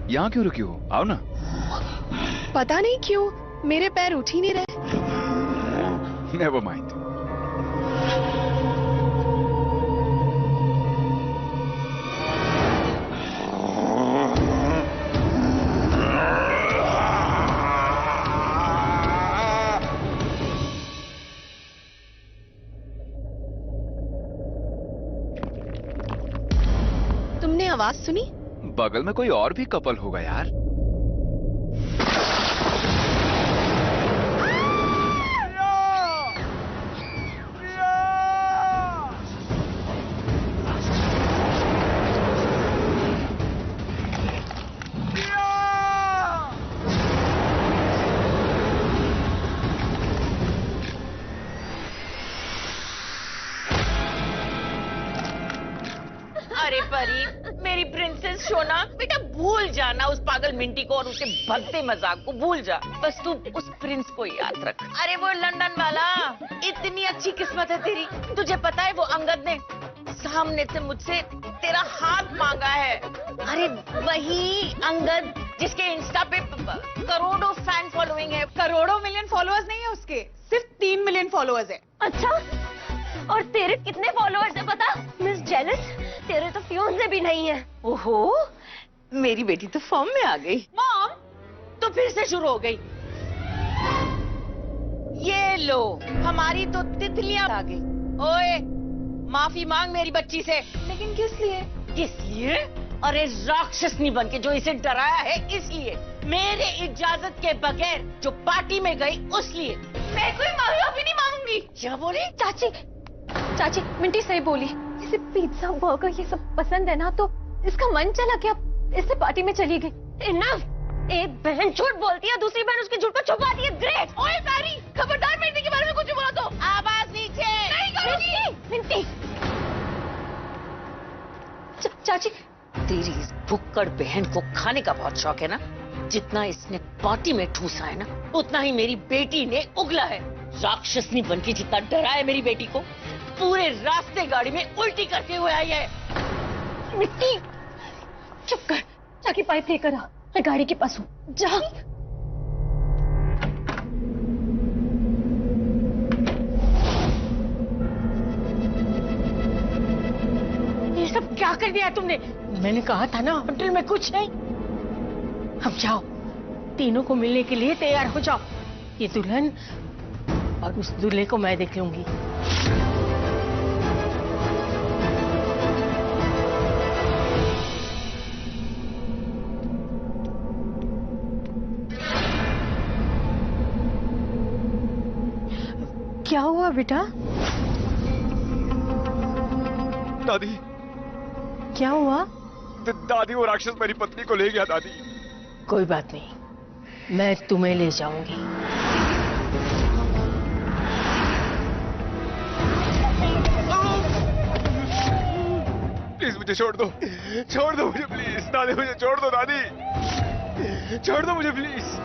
यहाँ क्यों रुकी हो? आओ ना। पता नहीं क्यों मेरे पैर उठ ही नहीं रहे। Never mind. तुमने आवाज सुनी? बगल में कोई और भी कपल होगा यार। अरे परी, मेरी प्रिंसेस सोना, बेटा भूल जाना उस पागल मिंटी को और उसके भगते मजाक को भूल जा। बस तू उस प्रिंस को याद रख। अरे वो लंदन वाला, इतनी अच्छी किस्मत है तेरी। तुझे पता है वो अंगद ने सामने से मुझसे तेरा हाथ मांगा है। अरे वही अंगद जिसके इंस्टा पे करोड़ों फैन फॉलोइंग है। करोड़ों मिलियन फॉलोअर्स नहीं है उसके, सिर्फ 3 मिलियन फॉलोअर्स है। अच्छा, और तेरे कितने फॉलोअर्स है पता? मिस जेलस, तेरे तो फियोंसे भी नहीं है। ओहो, मेरी बेटी तो फॉर्म में आ गई। मॉम, तो फिर से शुरू हो गई। ये लो, हमारी तो तितलियां आ गई। ओए, माफी मांग मेरी बच्ची से। लेकिन किस लिए? किस लिए? अरे राक्षसनी बनके जो इसे डराया है इसलिए। मेरे इजाजत के बगैर जो पार्टी में गई उसलिए। मैं कोई माफी नहीं मांगूंगी। क्या बोली? चाची, चाची, मिंटी सही बोली। इसे पिज्जा बर्गर ये सब पसंद है ना, तो इसका मन चला क्या इससे पार्टी में चली गई। इनफ। एक बहन झूठ बोलती है, दूसरी बहन उसके झूठ को छुपाती है। ग्रेट। ओए सारी, खबरदार मिंटी के बारे में कुछ बोला तो आवाज नीचे। नहीं करूंगी। मिंटी, चाची, तेरी इस भुक्कड़ बहन को खाने का बहुत शौक है ना? जितना इसने पार्टी में ठूसा है ना, उतना ही मेरी बेटी ने उगला है। राक्षसनी बनके जितना डरा है मेरी बेटी को, पूरे रास्ते गाड़ी में उल्टी करते हुए आई है। मिट्टी, चुप कर। जाके पाइप लेकर आ, मैं गाड़ी के पास हूँ। जा। ये सब क्या कर दिया तुमने? मैंने कहा था ना होटल में कुछ नहीं। अब जाओ, तीनों को मिलने के लिए तैयार हो जाओ। ये दुल्हन और उस दूल्हे को मैं देख लूंगी। क्या हुआ बेटा? दादी, क्या हुआ? दादी वो राक्षस मेरी पत्नी को ले गया दादी। कोई बात नहीं, मैं तुम्हें ले जाऊंगी। प्लीज मुझे छोड़ दो, छोड़ दो मुझे प्लीज। दादी मुझे छोड़ दो, दादी छोड़ दो मुझे प्लीज।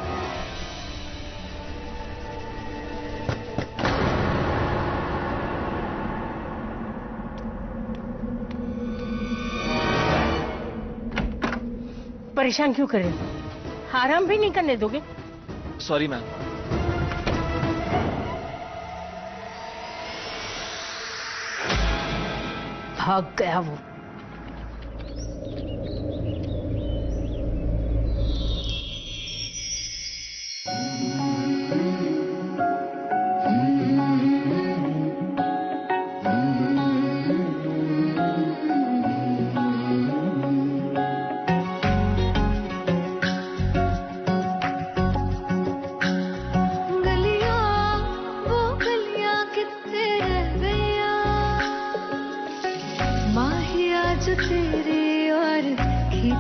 परेशान क्यों कर रहे हो? आराम भी नहीं करने दोगे? Sorry ma'am. भाग गया वो।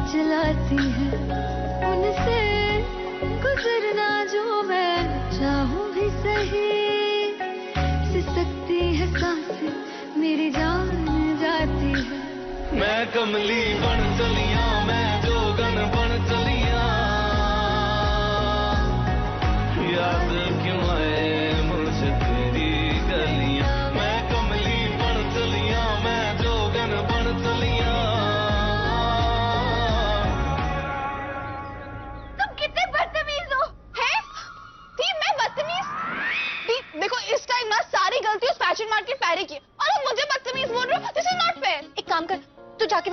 चलाती है उनसे गुजरना जो मैं चाहूं भी सही। सिसकती है सांसें मेरी जान जाती है। मैं कमली बन चलिया, मैं जोगन बन चलिया, याद क्यों आए मुझे तेरी गलियां। मैं कमली बन चलिया, मैं जोगन बन चलिया।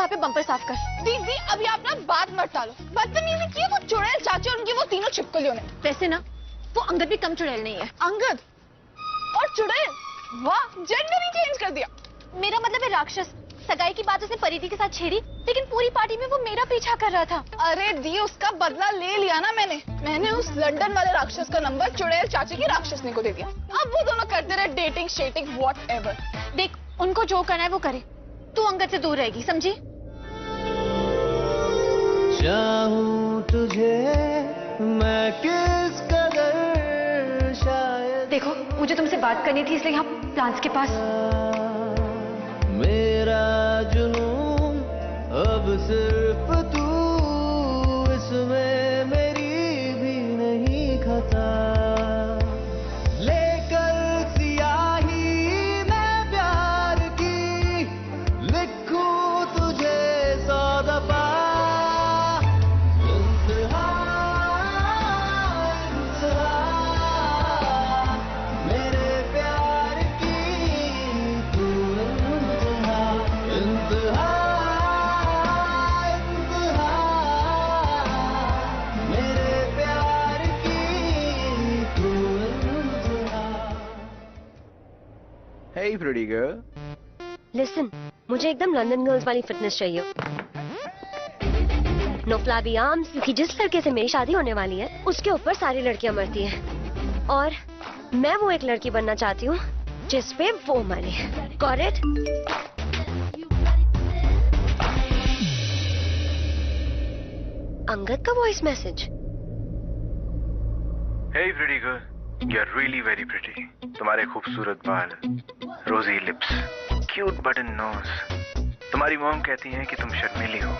वहाँ पे बम्पर साफ कर। दीदी अभी आप ना बात मत टालो। बदतमीजी की वो चुड़ैल चाची और उनकी वो तीनों छिपकलियों ने। वैसे ना वो अंगद भी कम चुड़ैल नहीं है। अंगद और चुड़ैल, वाह जेंडर ही चेंज कर दिया। मेरा मतलब है राक्षस। सगाई की बात उसने परिधि के साथ छेड़ी, लेकिन पूरी पार्टी में वो मेरा पीछा कर रहा था। अरे दी उसका बदला ले लिया ना मैंने उस लंदन वाले राक्षस का नंबर चुड़ैल चाची की राक्षसनी को दे दिया। अब वो दोनों करते रहे डेटिंग शेटिंग व्हाटएवर। देख उनको जो करना है वो करे, तू अंगद से दूर रहेगी, समझी? चाहूं तुझे मैं किस कदर शायद। देखो मुझे तुमसे बात करनी थी, इसलिए यहाँ प्लांट्स के पास। मेरा जुनून अब सिर्फ तू, इसमें मेरी भी नहीं खता। लेकर सियाही मैं प्यार की, लिखूं तुझे 100 दफा। इंतहा, मेरे प्यार की तू इंतहा, इंतहा, इंतहा, मेरे प्यार की तू इंतहा। Hey pretty girl. लिसन, मुझे एकदम लंदन गर्ल्स वाली फिटनेस चाहिए। नो फ्लैबी आर्म्स, क्योंकि जिस लड़के से मेरी शादी होने वाली है उसके ऊपर सारी लड़कियां मरती हैं, और मैं वो एक लड़की बनना चाहती हूँ जिस पे वो मरे। Got it? अंगद का voice message. Hey pretty girl. You're really very pretty. तुम्हारे खूबसूरत बाल, rosy lips, cute button nose. तुम्हारी मॉम कहती हैं कि तुम शर्मीली हो,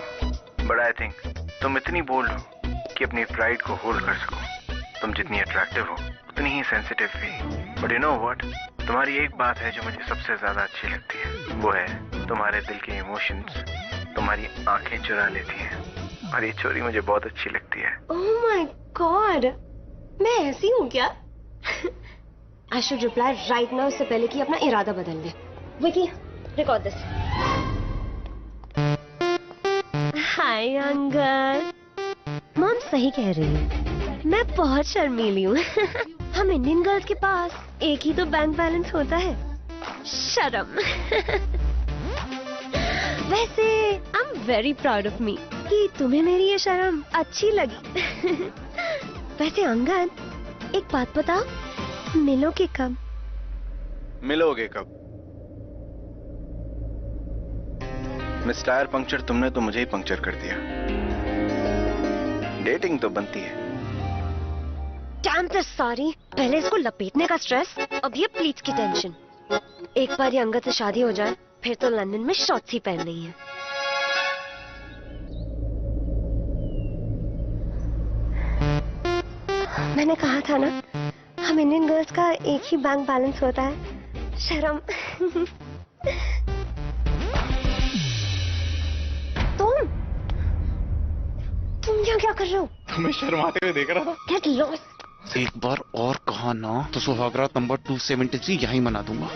बट आई थिंक तुम इतनी बोल्ड हो कि अपनी प्राइड को होल्ड कर सको। तुम जितनी अट्रैक्टिव हो उतनी ही सेंसिटिव भी। बट यू नो व्हाट, तुम्हारी एक बात है जो मुझे सबसे ज्यादा अच्छी लगती है, वो है तुम्हारे दिल के इमोशंस। तुम्हारी आंखें चुरा लेती हैं, और ये चोरी मुझे बहुत अच्छी लगती है। ओह माय गॉड, मैं ऐसी हूँ क्या? I should reply right now, इससे पहले कि अपना इरादा बदल ले। Vicky, record this. Hi Angad. Mom सही कह रही है, मैं बहुत शर्मीली हूँ। हम इंडियन गर्ल्स के पास एक ही तो बैंक बैलेंस होता है, शर्म। वैसे I am very proud of me कि तुम्हें मेरी ये शर्म अच्छी लगी। वैसे अंगद, एक बात बताओ, मिलोगे कब? मिलोगे कब? मिस टायर पंक्चर तुमने तो मुझे ही पंक्चर कर दिया। डेटिंग तो बनती है। डैम दिस सॉरी, पहले इसको लपेटने का स्ट्रेस, अब ये प्लीज की टेंशन। एक बार ये अंगद से शादी हो जाए फिर तो लंदन में शॉर्ट्स ही पहननी है। मैंने कहा था ना, हम इंडियन गर्ल्स का एक ही बैंक बैलेंस होता है, शर्म। तुम यहाँ क्या कर रहे हो? तुम्हें शर्माते हुए देख रहा था। Get lost। एक बार और कहा ना तो सुहागरात नंबर 273 यहीं मना दूंगा।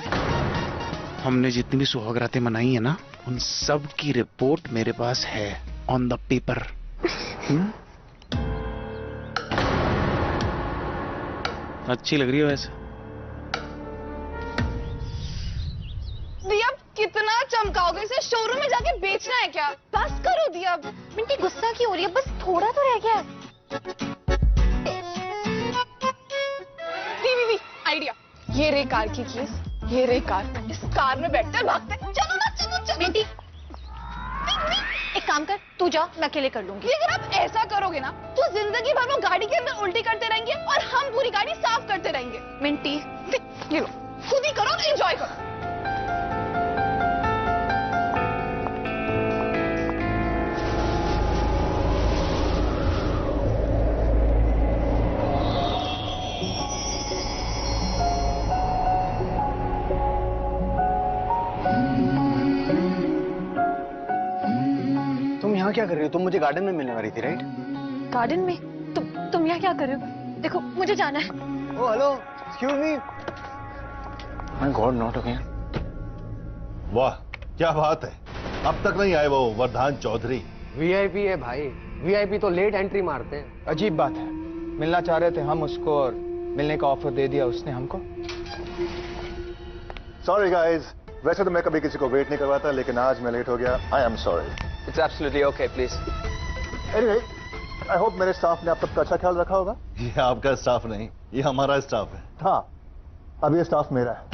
हमने जितनी भी सुहागरातें मनाई है ना, उन सब की रिपोर्ट मेरे पास है, ऑन द पेपर। अच्छी लग रही है वैसे। दी अब कितना चमकाओगे? इसे शोरूम में जाके बेचना है क्या? बस करो दी अब। मिंटी गुस्सा क्यों हो रही है? बस थोड़ा तो रह गया है। दी आइडिया, ये रे कार की कीज, ये रे कार। इस कार में बैठते हैं, भागते हैं। चलो ना, चलो। मिंटी एक काम कर, तू जा, मैं अकेले कर लूंगी। अगर आप ऐसा करोगे ना तो जिंदगी भर वो गाड़ी के अंदर उल्टी करते रहेंगे और हम पूरी गाड़ी साफ करते रहेंगे। मिंटी ये लो, खुद ही करो, एंजॉय करो। यहाँ क्या कर रही हो? तुम मुझे गार्डन में मिलने वाली थी, राइट? गार्डन में? तुम यहाँ क्या कर रहे हो? देखो मुझे जाना है। Oh hello, excuse me. My God, not again. वाह क्या बात है, अब तक नहीं आए वो वरदान चौधरी। वीआईपी है भाई, वीआईपी तो लेट एंट्री मारते हैं। अजीब बात है, मिलना चाह रहे थे हम उसको और मिलने का ऑफर दे दिया उसने हमको। सॉरी गाइस, वैसे तो मैं कभी किसी को वेट नहीं करवाता, लेकिन आज मैं लेट हो गया। I am sorry. It's absolutely okay, please. Anyway, I hope मेरे स्टाफ ने आप सबका अच्छा ख्याल रखा होगा। ये आपका स्टाफ नहीं, ये हमारा स्टाफ है। हाँ, अब ये स्टाफ मेरा है।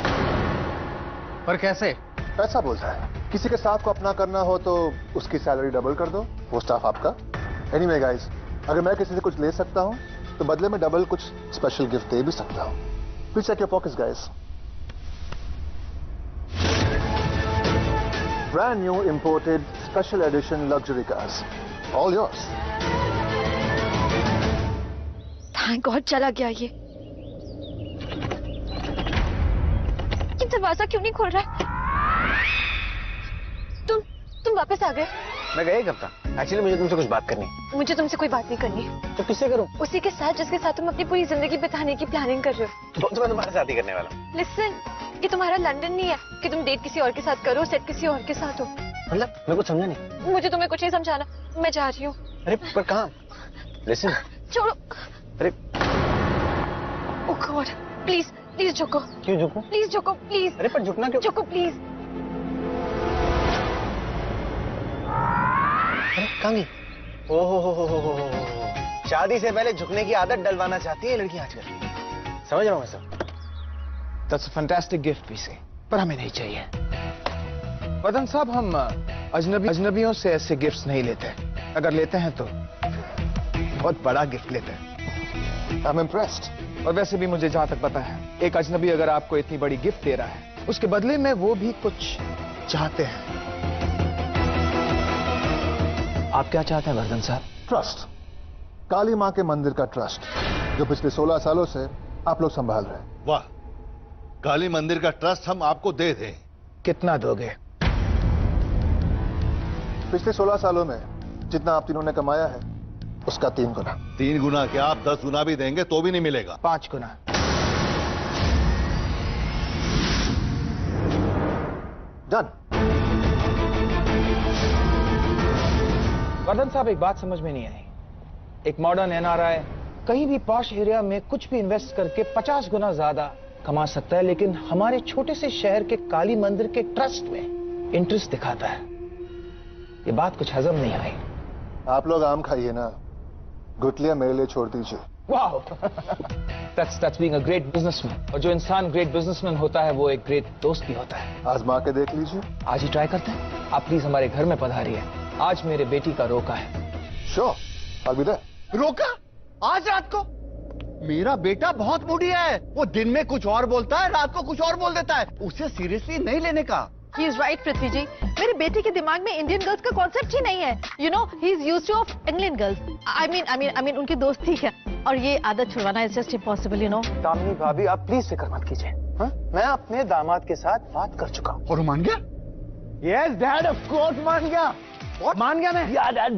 पर कैसे? ऐसा बोलता है, किसी के स्टाफ को अपना करना हो तो उसकी सैलरी डबल कर दो, वो स्टाफ आपका। एनीवे गाइस, अगर मैं किसी से कुछ ले सकता हूं तो बदले में डबल कुछ स्पेशल गिफ्ट दे भी सकता हूं। Please check your pockets guys. Brand new imported special edition luxury cars. All yours. Thank God चला गया ये दरवाजा क्यों नहीं खोल रहा है? तुम वापस आ गए? मैं गया ही कब था? एक्चुअली मुझे तुमसे कुछ बात करनी है। मुझे तुमसे कोई बात नहीं करनी। तो किससे करूं? उसी के साथ जिसके साथ तुम अपनी पूरी जिंदगी बिताने की प्लानिंग कर रहे हो। तो मैं तुम्हारे साथ ही करने वाला हूं। लिसन, ये तुम्हारा लंदन नहीं है कि तुम डेट किसी और के साथ करो, सेट किसी और के साथ हो। मतलब मैं कुछ समझा नहीं। मुझे तुम्हें कुछ नहीं समझाना, मैं जा रही हूँ। अरे पर कहाँ? लिसन। छोड़ो। अरे ओह गॉड, प्लीज प्लीज झुको। क्यों झुको? प्लीज झुको प्लीज। अरे पर झुकना क्यों? झुको प्लीज। अरे कहाँ गई? ओहो, शादी से पहले झुकने की आदत डलवाना चाहती है लड़की आजकल। समझ रहा हूँ मैं सब। That's a fantastic gift पीसे, पर हमें नहीं चाहिए। वदन साहब, हम अजनबियों से ऐसे गिफ्ट्स नहीं लेते। अगर लेते हैं तो बहुत बड़ा गिफ्ट लेते हैं। I'm impressed. और वैसे भी मुझे जहां तक पता है, एक अजनबी अगर आपको इतनी बड़ी गिफ्ट दे रहा है, उसके बदले में वो भी कुछ चाहते हैं। आप क्या चाहते हैं वर्धन साहब? ट्रस्ट, काली मां के मंदिर का ट्रस्ट, जो पिछले 16 सालों से आप लोग संभाल रहे हैं। वाह, काली मंदिर का ट्रस्ट हम आपको दे दें। कितना दोगे? पिछले 16 सालों में जितना आप तीनों ने कमाया है, उसका 3 गुना। 3 गुना क्या, आप 10 गुना भी देंगे तो भी नहीं मिलेगा। 5 गुना। डन। वर्धन साहब, एक बात समझ में नहीं आई। एक मॉडर्न एनआरआई कहीं भी पॉश एरिया में कुछ भी इन्वेस्ट करके 50 गुना ज्यादा कमा सकता है, लेकिन हमारे छोटे से शहर के काली मंदिर के ट्रस्ट में इंटरेस्ट दिखाता है। ये बात कुछ हजम नहीं आई। आप लोग आम खाइए ना, गुठलियां मेरे लिए छोड़ दीजिए। वाह, that's being a great businessman। और जो इंसान ग्रेट बिजनेसमैन होता है, वो एक ग्रेट दोस्त भी होता है। आजमा के देख लीजिए। आज ही ट्राई करते हैं। आप प्लीज हमारे घर में पधारिए। आज मेरे बेटी का रोका है। Sure, I'll be there। रोका? आज रात को? मेरा बेटा बहुत मूडी है। वो दिन में कुछ और बोलता है, रात को कुछ और बोल देता है। उसे सीरियसली नहीं लेने का। He is right, पृथ्वी जी। मेरे बेटे के दिमाग में इंडियन गर्ल्स का कॉन्सेप्ट ही नहीं है। You know, he is used to of England girls। I mean, उनकी दोस्त ठीक है, और ये आदत छुड़वाना is just impossible, you know। Damini भाभी, आप प्लीज फिक्र मत कीजिए। मैं अपने दामाद के साथ बात कर चुका हूँ। और मान गया? Yes, Dad, of course मान गया। मान गया मैं? Yeah, Dad,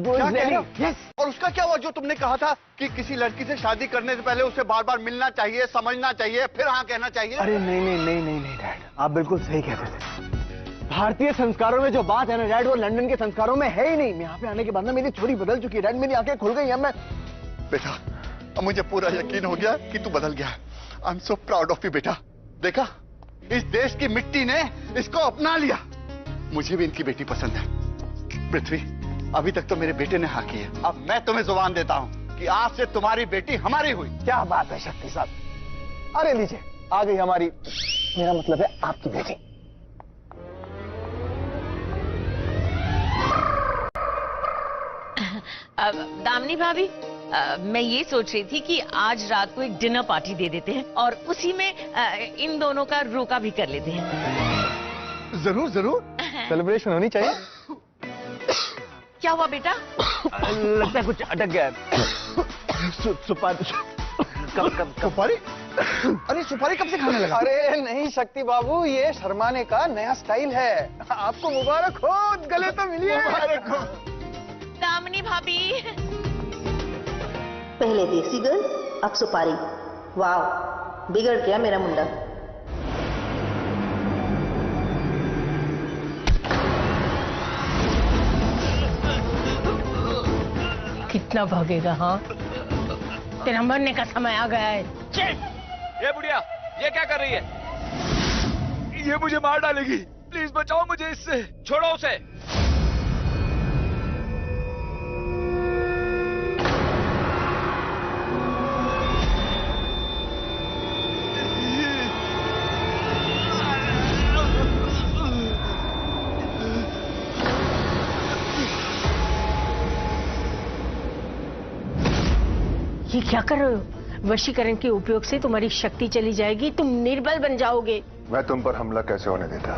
yes। और उसका क्या हुआ जो तुमने कहा था कि किसी लड़की से शादी करने से पहले उसे बार बार मिलना चाहिए, समझना चाहिए, फिर हाँ कहना चाहिए? अरे नहीं डैड, आप बिल्कुल सही कहते थे। भारतीय संस्कारों में जो बात है ना डैड, वो लंदन के संस्कारों में है ही नहीं। मैं यहाँ पे आने के बाद ना मेरी थोड़ी बदल चुकी है डैड, मेरी आंखें खुल गई हैं। मैं बेटा, अब मुझे पूरा यकीन हो गया कि तू बदल गया। I am so proud of you बेटा। देखा, इस देश की मिट्टी ने इसको अपना लिया। मुझे भी इनकी बेटी पसंद है। पृथ्वी, अभी तक तो मेरे बेटे ने हाँ की है, अब मैं तुम्हें जुबान देता हूँ कि आज से तुम्हारी बेटी हमारी हुई। क्या बात है शक्ति साहब। अरे लीजिए, आ गई हमारी, मेरा मतलब है आपकी बेटी। दामिनी भाभी, मैं ये सोच रही थी कि आज रात को एक डिनर पार्टी दे देते हैं और उसी में इन दोनों का रोका भी कर लेते हैं। जरूर जरूर, सेलिब्रेशन होनी चाहिए। क्या हुआ बेटा? लगता है कुछ अटक गया है। सुपारी सुपारी? अरे सुपारी कब से खाने लगा? अरे नहीं शक्ति बाबू, ये शर्माने का नया स्टाइल है। आपको मुबारक हो, गले तो मिलिए। मुबारक हो। दामिनी भाभी, पहले देसी गर्ल, अब सुपारी। वाह, बिगड़ गया मेरा मुंडा। कितना भागेगा? हाँ, तेरा मरने का समय आ गया है। चल। ये बुढ़िया, ये क्या कर रही है? ये मुझे मार डालेगी। प्लीज बचाओ मुझे इससे। छोड़ो उसे। ये क्या कर रहे हो? वशीकरण के उपयोग से तुम्हारी शक्ति चली जाएगी, तुम निर्बल बन जाओगे। मैं तुम पर हमला कैसे होने देता?